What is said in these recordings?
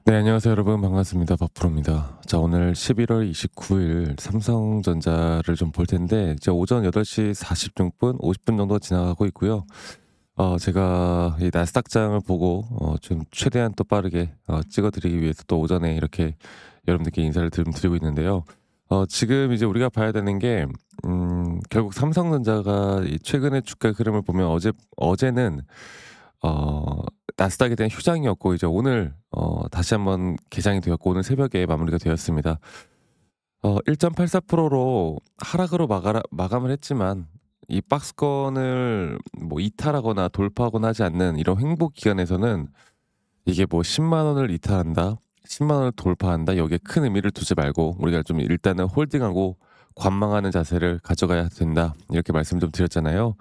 네, 안녕하세요, 여러분. 반갑습니다. 박프로입니다. 자, 오늘 11월 29일 삼성전자를 좀 볼 텐데, 이제 오전 8시 46분, 50분 정도 지나가고 있고요. 제가 이 나스닥장을 보고, 좀 최대한 또 빠르게, 찍어드리기 위해서 또 오전에 이렇게 여러분들께 인사를 좀 드리고 있는데요. 지금 이제 우리가 봐야 되는 게, 결국 삼성전자가 이 최근의 주가 흐름을 보면 어제는 어 나스닥에 대한 휴장이었고 이제 오늘 다시 한번 개장이 되었고 오늘 새벽에 마무리가 되었습니다. 1.84%로 하락으로 마감을 했지만 이 박스권을 뭐 이탈하거나 돌파하거나 하지 않는 이런 횡보 기간에서는 이게 뭐 10만 원을 이탈한다, 10만 원을 돌파한다 여기에 큰 의미를 두지 말고 우리가 좀 일단은 홀딩하고 관망하는 자세를 가져가야 된다. 이렇게 말씀 좀 드렸잖아요.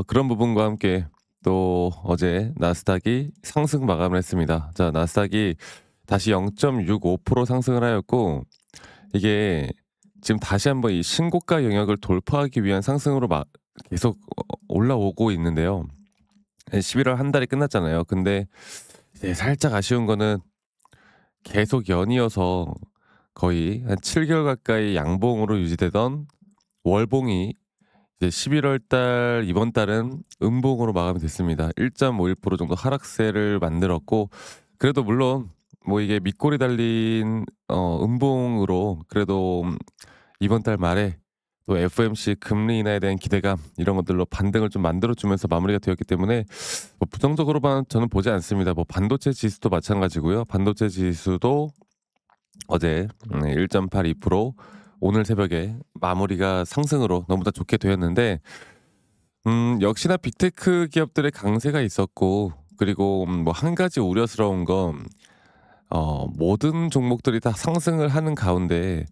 그런 부분과 함께 또 어제 나스닥이 상승 마감을 했습니다. 자, 나스닥이 다시 0.65% 상승을 하였고 이게 지금 다시 한번 이 신고가 영역을 돌파하기 위한 상승으로 계속 올라오고 있는데요. 11월 한 달이 끝났잖아요. 근데 이제 살짝 아쉬운 거는 계속 연이어서 거의 한 7개월 가까이 양봉으로 유지되던 월봉이 이제 11월 달 이번 달은 음봉으로 마감이 됐습니다. 1.51% 정도 하락세를 만들었고 그래도 물론 뭐 이게 밑골이 달린 음봉으로 그래도 이번 달 말에 또 FOMC 금리 인하에 대한 기대감 이런 것들로 반등을 좀 만들어 주면서 마무리가 되었기 때문에 뭐 부정적으로만 저는 보지 않습니다. 뭐 반도체 지수도 마찬가지고요. 반도체 지수도 어제 1.82% 오늘 새벽에 마무리가 상승으로 너무나 좋게 되었는데 역시나 빅테크 기업들의 강세가 있었고 그리고 뭐 한 가지 우려스러운 건 모든 종목들이 다 상승을 하는 가운데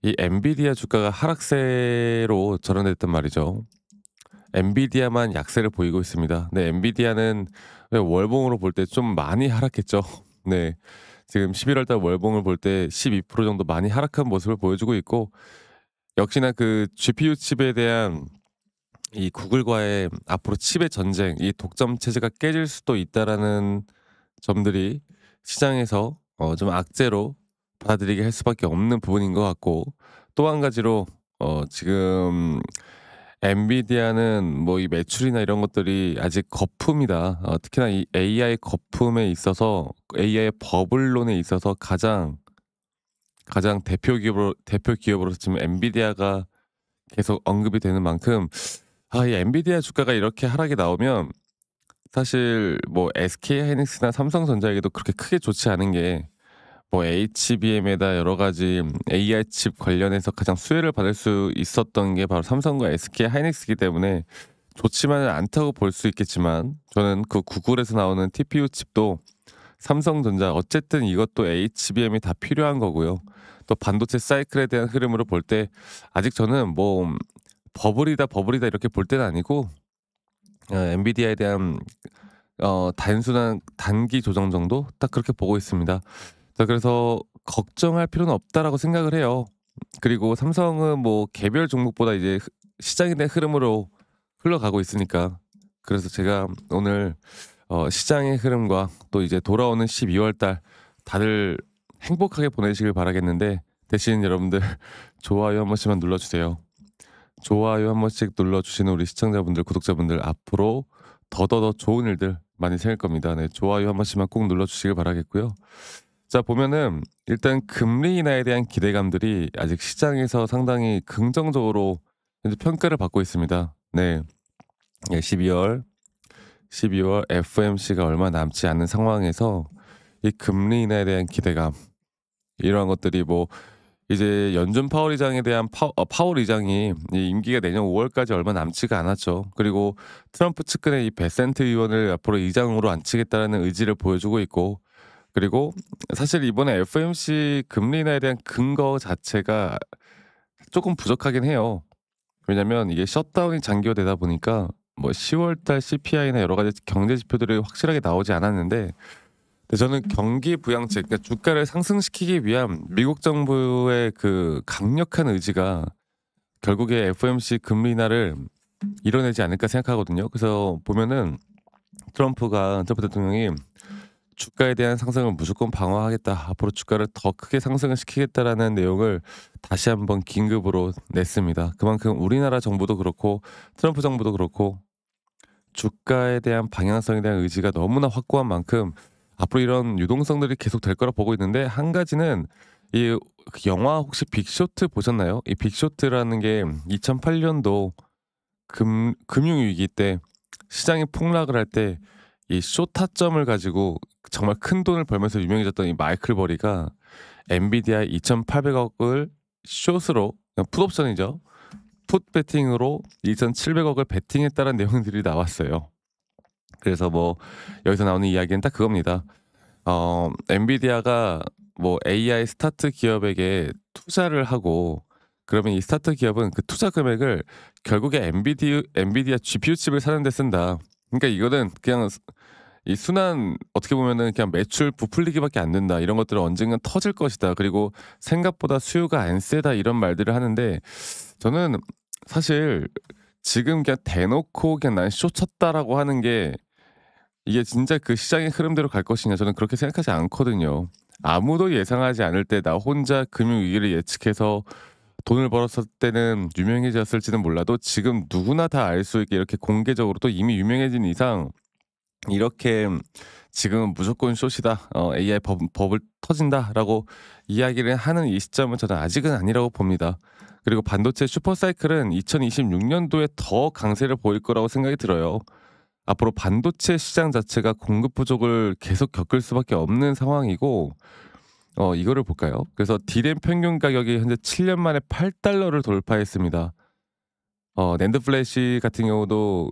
이 엔비디아 주가가 하락세로 전환됐단 말이죠. 엔비디아만 약세를 보이고 있습니다. 네, 엔비디아는 월봉으로 볼 때 좀 많이 하락했죠. 네. 지금 11월 달 월봉을 볼 때 12% 정도 많이 하락한 모습을 보여주고 있고 역시나 그 GPU 칩에 대한 이 구글과의 앞으로 칩의 전쟁, 이 독점 체제가 깨질 수도 있다라는 점들이 시장에서 좀 악재로 받아들이게 할 수밖에 없는 부분인 것 같고 또 한 가지로 지금 엔비디아는 뭐 이 매출이나 이런 것들이 아직 거품이다. 특히나 이 AI 거품에 있어서 AI 버블론에 있어서 가장 대표 기업으로서 지금 엔비디아가 계속 언급이 되는 만큼 이 엔비디아 주가가 이렇게 하락이 나오면 사실 뭐 SK하이닉스나 삼성전자에게도 그렇게 크게 좋지 않은 게 뭐 HBM에다 여러 가지 AI 칩 관련해서 가장 수혜를 받을 수 있었던 게 바로 삼성과 SK하이닉스이기 때문에 좋지만은 않다고 볼 수 있겠지만 저는 그 구글에서 나오는 TPU 칩도 삼성전자 어쨌든 이것도 HBM이 다 필요한 거고요. 또 반도체 사이클에 대한 흐름으로 볼 때 아직 저는 뭐 버블이다 이렇게 볼 때는 아니고 엔비디아에 대한 단순한 단기 조정 정도 딱 그렇게 보고 있습니다. 자, 그래서 걱정할 필요는 없다라고 생각을 해요. 그리고 삼성은 뭐 개별 종목보다 이제 시장에 대한 흐름으로 흘러가고 있으니까. 그래서 제가 오늘 시장의 흐름과 또 이제 돌아오는 12월 달 다들 행복하게 보내시길 바라겠는데 대신 여러분들 좋아요 한 번씩만 눌러주세요. 좋아요 한 번씩 눌러주시는 우리 시청자분들, 구독자분들 앞으로 더더더 좋은 일들 많이 생길 겁니다. 네, 좋아요 한 번씩만 꼭 눌러주시길 바라겠고요. 자, 보면은 일단 금리 인하에 대한 기대감들이 아직 시장에서 상당히 긍정적으로 현재 평가를 받고 있습니다. 네, 예, 12월 FOMC가 얼마 남지 않은 상황에서 이 금리 인하에 대한 기대감 이러한 것들이 뭐 이제 연준 파월 의장에 대한 파월 의장이 이 임기가 내년 5월까지 얼마 남지가 않았죠. 그리고 트럼프 측근의 이 베센트 의원을 앞으로 의장으로 앉히겠다는 의지를 보여주고 있고 그리고 사실 이번에 FOMC 금리 인하에 대한 근거 자체가 조금 부족하긴 해요. 왜냐면 이게 셧다운이 장기화되다 보니까 뭐 10월 달 CPI나 여러 가지 경제 지표들이 확실하게 나오지 않았는데 근데 저는 경기 부양책 그러니까 주가를 상승시키기 위한 미국 정부의 그 강력한 의지가 결국에 FOMC 금리 인하를 이뤄내지 않을까 생각하거든요. 그래서 보면은 트럼프 대통령이 주가에 대한 상승을 무조건 방어하겠다. 앞으로 주가를 더 크게 상승을 시키겠다라는 내용을 다시 한번 긴급으로 냈습니다. 그만큼 우리나라 정부도 그렇고 트럼프 정부도 그렇고 주가에 대한 방향성에 대한 의지가 너무나 확고한 만큼 앞으로 이런 유동성들이 계속 될 거라 보고 있는데, 한 가지는 이 영화 혹시 빅쇼트 보셨나요? 이 빅쇼트라는 게 2008년도 금융위기 때 시장이 폭락을 할 때 이 쇼타점을 가지고 정말 큰 돈을 벌면서 유명해졌던 이 마이클 버리가 엔비디아 2,800억을 숏으로, 그냥 풋옵션이죠. 풋 베팅으로 2,700억을 베팅했다는 내용들이 나왔어요. 그래서 뭐 여기서 나오는 이야기는 딱 그겁니다. 엔비디아가 뭐 AI 스타트 기업에게 투자를 하고, 그러면 이 스타트 기업은 그 투자 금액을 결국에 엔비디아 GPU 칩을 사는 데 쓴다. 그러니까 이거는 그냥 이 순환, 어떻게 보면은 그냥 매출 부풀리기밖에 안 된다. 이런 것들은 언젠간 터질 것이다. 그리고 생각보다 수요가 안 세다. 이런 말들을 하는데, 저는 사실 지금 그냥 대놓고 그냥 난 쇼 쳤다라고 하는 게 이게 진짜 그 시장의 흐름대로 갈 것이냐, 저는 그렇게 생각하지 않거든요. 아무도 예상하지 않을 때 나 혼자 금융위기를 예측해서 돈을 벌었을 때는 유명해졌을지는 몰라도 지금 누구나 다 알 수 있게 이렇게 공개적으로 또 이미 유명해진 이상 이렇게 지금은 무조건 숏이다. AI 버블 터진다라고 이야기를 하는 이 시점은 저는 아직은 아니라고 봅니다. 그리고 반도체 슈퍼 사이클은 2026년도에 더 강세를 보일 거라고 생각이 들어요. 앞으로 반도체 시장 자체가 공급 부족을 계속 겪을 수밖에 없는 상황이고, 이거를 볼까요? 그래서 D램 평균 가격이 현재 7년 만에 $8를 돌파했습니다. 낸드 플래시 같은 경우도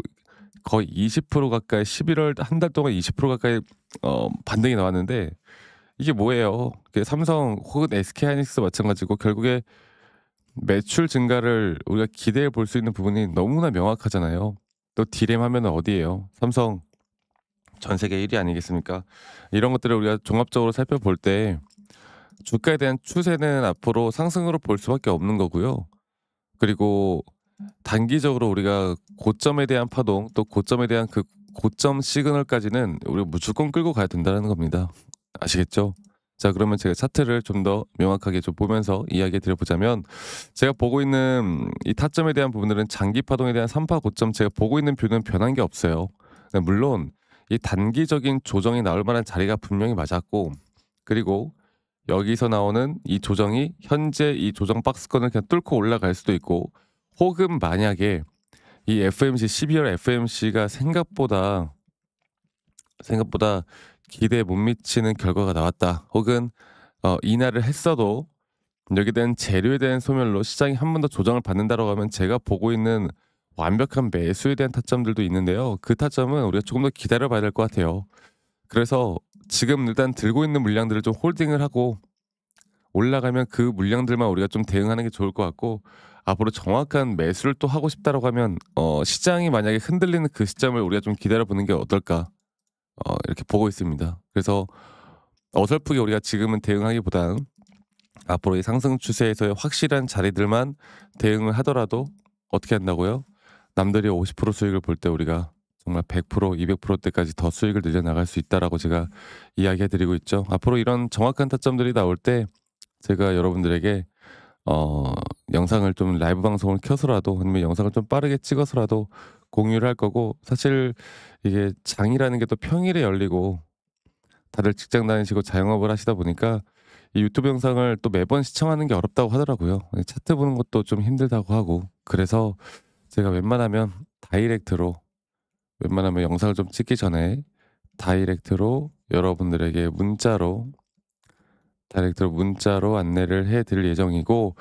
거의 20% 가까이, 11월 한 달 동안 20% 가까이 반등이 나왔는데, 이게 뭐예요? 삼성 혹은 SK 하이닉스 마찬가지고 결국에 매출 증가를 우리가 기대해 볼 수 있는 부분이 너무나 명확하잖아요. 또 D램 하면은 어디예요? 삼성 전 세계 1위 아니겠습니까? 이런 것들을 우리가 종합적으로 살펴볼 때 주가에 대한 추세는 앞으로 상승으로 볼 수밖에 없는 거고요. 그리고 단기적으로 우리가 고점에 대한 파동, 또 고점에 대한 그 고점 시그널까지는 우리가 무조건 끌고 가야 된다는 겁니다. 아시겠죠? 자, 그러면 제가 차트를 좀 더 명확하게 좀 보면서 이야기 드려보자면, 제가 보고 있는 이 타점에 대한 부분들은 장기 파동에 대한 3파 고점, 제가 보고 있는 뷰는 변한 게 없어요. 네, 물론 이 단기적인 조정이 나올 만한 자리가 분명히 맞았고, 그리고 여기서 나오는 이 조정이 현재 이 조정 박스권을 그냥 뚫고 올라갈 수도 있고, 혹은 만약에 이 FMC 12월 FMC가 생각보다 기대에 못 미치는 결과가 나왔다. 혹은 인하를 했어도 여기에 대한 재료에 대한 소멸로 시장이 한 번 더 조정을 받는다라고 하면, 제가 보고 있는 완벽한 매수에 대한 타점들도 있는데요. 그 타점은 우리가 조금 더 기다려 봐야 될 것 같아요. 그래서 지금 일단 들고 있는 물량들을 좀 홀딩을 하고, 올라가면 그 물량들만 우리가 좀 대응하는 게 좋을 것 같고, 앞으로 정확한 매수를 또 하고 싶다라고 하면 시장이 만약에 흔들리는 그 시점을 우리가 좀 기다려 보는 게 어떨까, 이렇게 보고 있습니다. 그래서 어설프게 우리가 지금은 대응하기보다는 앞으로 이 상승 추세에서의 확실한 자리들만 대응을 하더라도, 어떻게 한다고요? 남들이 50% 수익을 볼 때 우리가 정말 100%, 200%대까지 더 수익을 늘려나갈 수 있다라고 제가 이야기해 드리고 있죠. 앞으로 이런 정확한 타점들이 나올 때 제가 여러분들에게 영상을 좀 라이브 방송을 켜서라도, 아니면 영상을 좀 빠르게 찍어서라도 공유를 할 거고, 사실 이게 장이라는 게 또 평일에 열리고 다들 직장 다니시고 자영업을 하시다 보니까 이 유튜브 영상을 또 매번 시청하는 게 어렵다고 하더라고요. 차트 보는 것도 좀 힘들다고 하고, 그래서 제가 웬만하면 영상을 좀 찍기 전에 다이렉트로 여러분들에게 문자로 안내를 해 드릴 예정이고,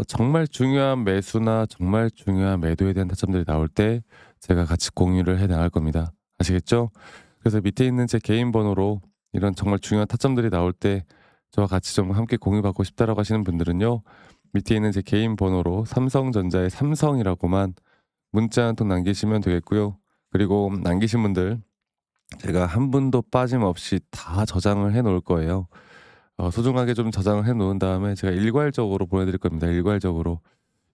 정말 중요한 매수나 정말 중요한 매도에 대한 타점들이 나올 때 제가 같이 공유를 해 나갈 겁니다. 아시겠죠? 그래서 밑에 있는 제 개인 번호로 이런 정말 중요한 타점들이 나올 때 저와 같이 좀 함께 공유받고 싶다라고 하시는 분들은요, 밑에 있는 제 개인 번호로 삼성전자의 삼성이라고만 문자 한 통 남기시면 되겠고요. 그리고 남기신 분들 제가 한 분도 빠짐없이 다 저장을 해 놓을 거예요. 소중하게 좀 저장을 해 놓은 다음에 제가 일괄적으로 보내드릴 겁니다. 일괄적으로.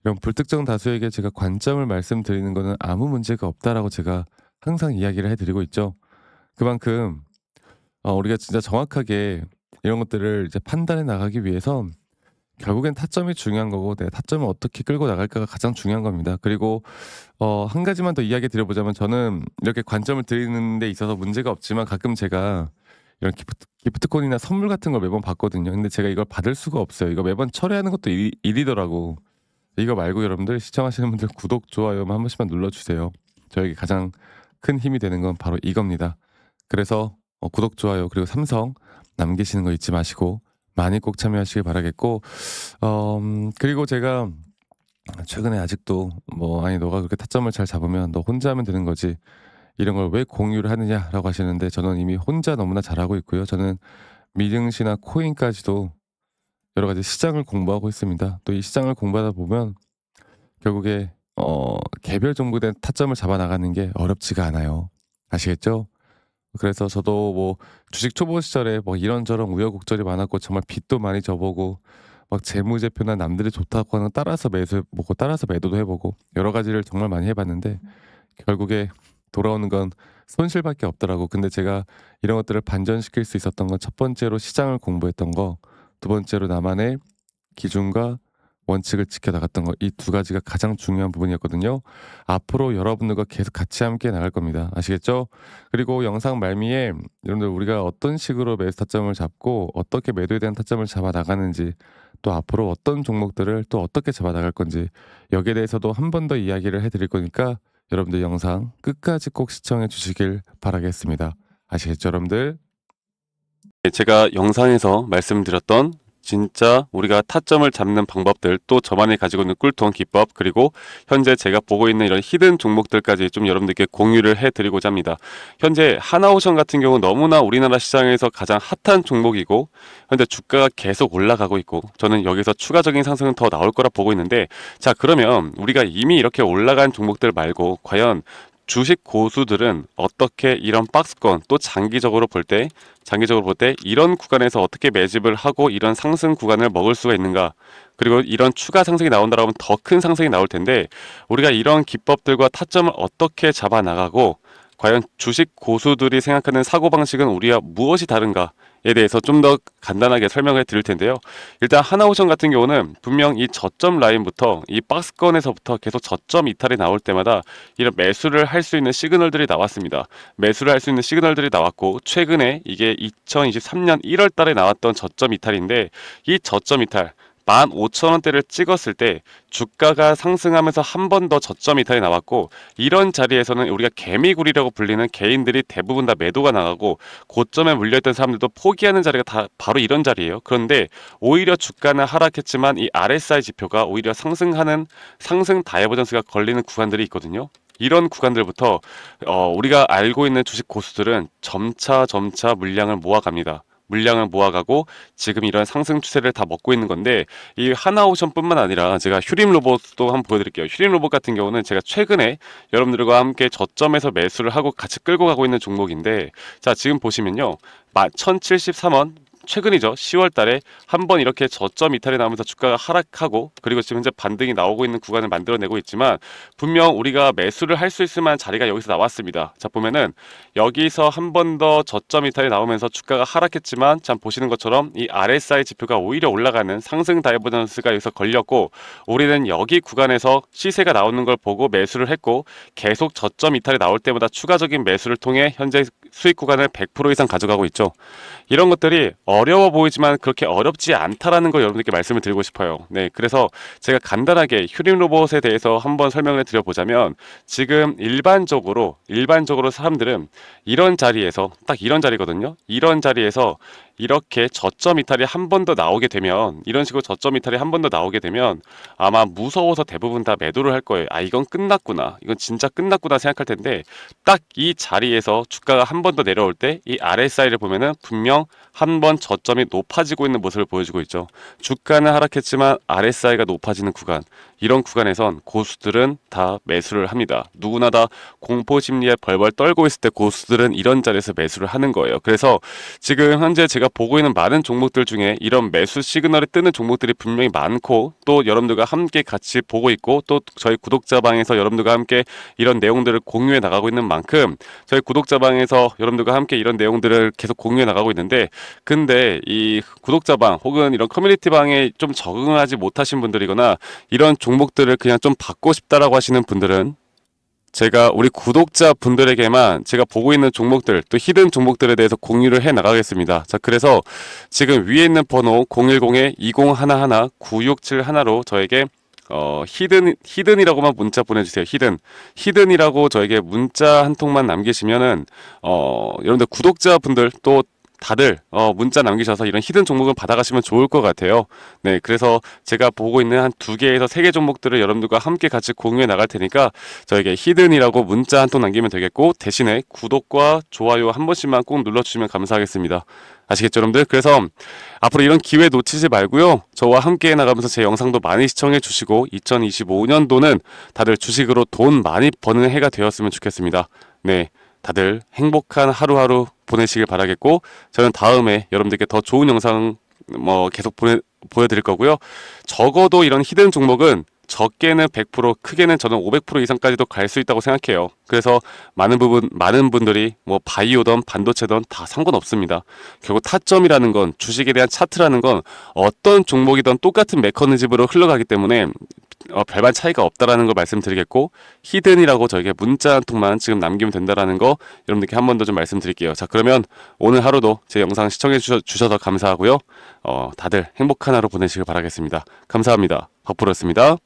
이런 불특정 다수에게 제가 관점을 말씀드리는 거는 아무 문제가 없다라고 제가 항상 이야기를 해 드리고 있죠. 그만큼 우리가 진짜 정확하게 이런 것들을 이제 판단해 나가기 위해서 결국엔 타점이 중요한 거고 내 타점을 어떻게 끌고 나갈까가 가장 중요한 겁니다. 그리고 한 가지만 더 이야기 드려보자면 저는 이렇게 관점을 드리는 데 있어서 문제가 없지만 가끔 제가 이런 기프트콘이나 선물 같은 걸 매번 받거든요. 근데 제가 이걸 받을 수가 없어요. 이거 매번 철회하는 것도 일이더라고. 이거 말고 여러분들 시청하시는 분들 구독, 좋아요만 한 번씩만 눌러주세요. 저에게 가장 큰 힘이 되는 건 바로 이겁니다. 그래서 구독, 좋아요 그리고 삼성 남기시는 거 잊지 마시고 많이 꼭 참여하시길 바라겠고 그리고 제가 최근에 아직도 뭐 "아니 너가 그렇게 타점을 잘 잡으면 너 혼자 하면 되는 거지. 이런 걸 왜 공유를 하느냐?"라고 하시는데 저는 이미 혼자 너무나 잘하고 있고요. 저는 미증시나 코인까지도 여러 가지 시장을 공부하고 있습니다. 또 이 시장을 공부하다 보면 결국에 개별 종목에 타점을 잡아 나가는 게 어렵지가 않아요. 아시겠죠? 그래서 저도 뭐 주식 초보 시절에 뭐 이런저런 우여곡절이 많았고 정말 빚도 많이 져보고 막 재무제표나 남들이 좋다고 하는 거 따라서 매수해 보고 따라서 매도도 해 보고 여러 가지를 정말 많이 해 봤는데 결국에 돌아오는 건 손실밖에 없더라고. 근데 제가 이런 것들을 반전시킬 수 있었던 건 첫 번째로 시장을 공부했던 거, 두 번째로 나만의 기준과 원칙을 지켜 나갔던 거, 이 두 가지가 가장 중요한 부분이었거든요. 앞으로 여러분들과 계속 같이 함께 나갈 겁니다. 아시겠죠? 그리고 영상 말미에 여러분들 우리가 어떤 식으로 매수 타점을 잡고 어떻게 매도에 대한 타점을 잡아 나가는지, 또 앞으로 어떤 종목들을 또 어떻게 잡아 나갈 건지 여기에 대해서도 한 번 더 이야기를 해 드릴 거니까 여러분들 영상 끝까지 꼭 시청해 주시길 바라겠습니다. 아시겠죠, 여러분들? 제가 영상에서 말씀드렸던 진짜 우리가 타점을 잡는 방법들, 또 저만이 가지고 있는 꿀통 기법, 그리고 현재 제가 보고 있는 이런 히든 종목들까지 좀 여러분들께 공유를 해드리고자 합니다. 현재 하나오션 같은 경우 너무나 우리나라 시장에서 가장 핫한 종목이고 현재 주가가 계속 올라가고 있고 저는 여기서 추가적인 상승은 더 나올 거라 보고 있는데, 자 그러면 우리가 이미 이렇게 올라간 종목들 말고 과연 주식 고수들은 어떻게 이런 박스권, 또 장기적으로 볼 때 이런 구간에서 어떻게 매집을 하고 이런 상승 구간을 먹을 수가 있는가, 그리고 이런 추가 상승이 나온다고 하면 더 큰 상승이 나올 텐데 우리가 이런 기법들과 타점을 어떻게 잡아 나가고 과연 주식 고수들이 생각하는 사고방식은 우리와 무엇이 다른가에 대해서 좀 더 간단하게 설명을 드릴 텐데요. 일단 하나오션 같은 경우는 분명 이 저점 라인부터 이 박스권에서부터 계속 저점 이탈이 나올 때마다 이런 매수를 할 수 있는 시그널들이 나왔습니다. 매수를 할 수 있는 시그널들이 나왔고 최근에 이게 2023년 1월 달에 나왔던 저점 이탈인데, 이 저점 이탈 15,000원대를 찍었을 때 주가가 상승하면서 한 번 더 저점 이탈이 나왔고, 이런 자리에서는 우리가 개미굴이라고 불리는 개인들이 대부분 다 매도가 나가고 고점에 물려있던 사람들도 포기하는 자리가 다 바로 이런 자리예요. 그런데 오히려 주가는 하락했지만 이 RSI 지표가 오히려 상승하는 상승 다이버전스가 걸리는 구간들이 있거든요. 이런 구간들부터 우리가 알고 있는 주식 고수들은 점차 물량을 모아갑니다. 물량을 모아가고 지금 이런 상승 추세를 다 먹고 있는 건데, 이 하나오션뿐만 아니라 제가 휴림 로봇도 한번 보여드릴게요. 휴림 로봇 같은 경우는 제가 최근에 여러분들과 함께 저점에서 매수를 하고 같이 끌고 가고 있는 종목인데, 자 지금 보시면요 1073원 최근이죠. 10월 달에 한번 이렇게 저점 이탈이 나오면서 주가가 하락하고, 그리고 지금 현재 반등이 나오고 있는 구간을 만들어내고 있지만 분명 우리가 매수를 할 수 있을 만한 자리가 여기서 나왔습니다. 자 보면은 여기서 한 번 더 저점 이탈이 나오면서 주가가 하락했지만 참 보시는 것처럼 이 RSI 지표가 오히려 올라가는 상승 다이버전스가 여기서 걸렸고, 우리는 여기 구간에서 시세가 나오는 걸 보고 매수를 했고 계속 저점 이탈이 나올 때마다 추가적인 매수를 통해 현재 수익 구간을 100% 이상 가져가고 있죠. 이런 것들이 어려워 보이지만 그렇게 어렵지 않다라는 걸 여러분들께 말씀을 드리고 싶어요. 네, 그래서 제가 간단하게 휴림 로봇에 대해서 한번 설명을 드려보자면, 지금 일반적으로 사람들은 이런 자리에서 딱 이런 자리거든요. 이런 자리에서 이렇게 저점 이탈이 한 번 더 나오게 되면, 이런 식으로 저점 이탈이 한 번 더 나오게 되면 아마 무서워서 대부분 다 매도를 할 거예요. 아 이건 끝났구나, 이건 진짜 끝났구나 생각할 텐데, 딱 이 자리에서 주가가 한 번 더 내려올 때 이 RSI를 보면은 분명 한 번 저점이 높아지고 있는 모습을 보여주고 있죠. 주가는 하락했지만 RSI가 높아지는 구간, 이런 구간에선 고수들은 다 매수를 합니다. 누구나 다 공포심리에 벌벌 떨고 있을 때 고수들은 이런 자리에서 매수를 하는 거예요. 그래서 지금 현재 제가 보고 있는 많은 종목들 중에 이런 매수 시그널이 뜨는 종목들이 분명히 많고, 또 여러분들과 함께 같이 보고 있고, 또 저희 구독자방에서 여러분들과 함께 이런 내용들을 공유해 나가고 있는 만큼 저희 구독자방에서 여러분들과 함께 이런 내용들을 계속 공유해 나가고 있는데, 근데 이 구독자방 혹은 이런 커뮤니티방에 좀 적응하지 못하신 분들이거나 이런 종목들을 그냥 좀 받고 싶다라고 하시는 분들은 제가 우리 구독자 분들에게만 제가 보고 있는 종목들, 또 히든 종목들에 대해서 공유를 해 나가겠습니다. 자, 그래서 지금 위에 있는 번호 010-2011-9671로 저에게 히든이라고만 문자 보내주세요. 히든이라고 저에게 문자 한 통만 남기시면은 여러분들 구독자분들 또 다들 문자 남기셔서 이런 히든 종목을 받아가시면 좋을 것 같아요. 네, 그래서 제가 보고 있는 한 2개에서 3개 종목들을 여러분들과 함께 같이 공유해 나갈 테니까 저에게 히든이라고 문자 한 통 남기면 되겠고, 대신에 구독과 좋아요 한 번씩만 꼭 눌러주시면 감사하겠습니다. 아시겠죠, 여러분들? 그래서 앞으로 이런 기회 놓치지 말고요, 저와 함께 나가면서 제 영상도 많이 시청해 주시고 2025년도는 다들 주식으로 돈 많이 버는 해가 되었으면 좋겠습니다. 네, 다들 행복한 하루하루 보내시길 바라겠고, 저는 다음에 여러분들께 더 좋은 영상 계속 보여드릴 거고요. 적어도 이런 히든 종목은 적게는 100%, 크게는 저는 500% 이상까지도 갈 수 있다고 생각해요. 그래서 많은 분들이 바이오든 반도체든 다 상관없습니다. 결국 타점이라는 건, 주식에 대한 차트라는 건 어떤 종목이든 똑같은 메커니즘으로 흘러가기 때문에 별반 차이가 없다라는 걸 말씀드리겠고, 히든이라고 저에게 문자 한 통만 지금 남기면 된다라는 거 여러분들께 한 번 더 좀 말씀드릴게요. 자, 그러면 오늘 하루도 제 영상 시청해 주셔서 감사하고요. 다들 행복한 하루 보내시길 바라겠습니다. 감사합니다. 박프로였습니다.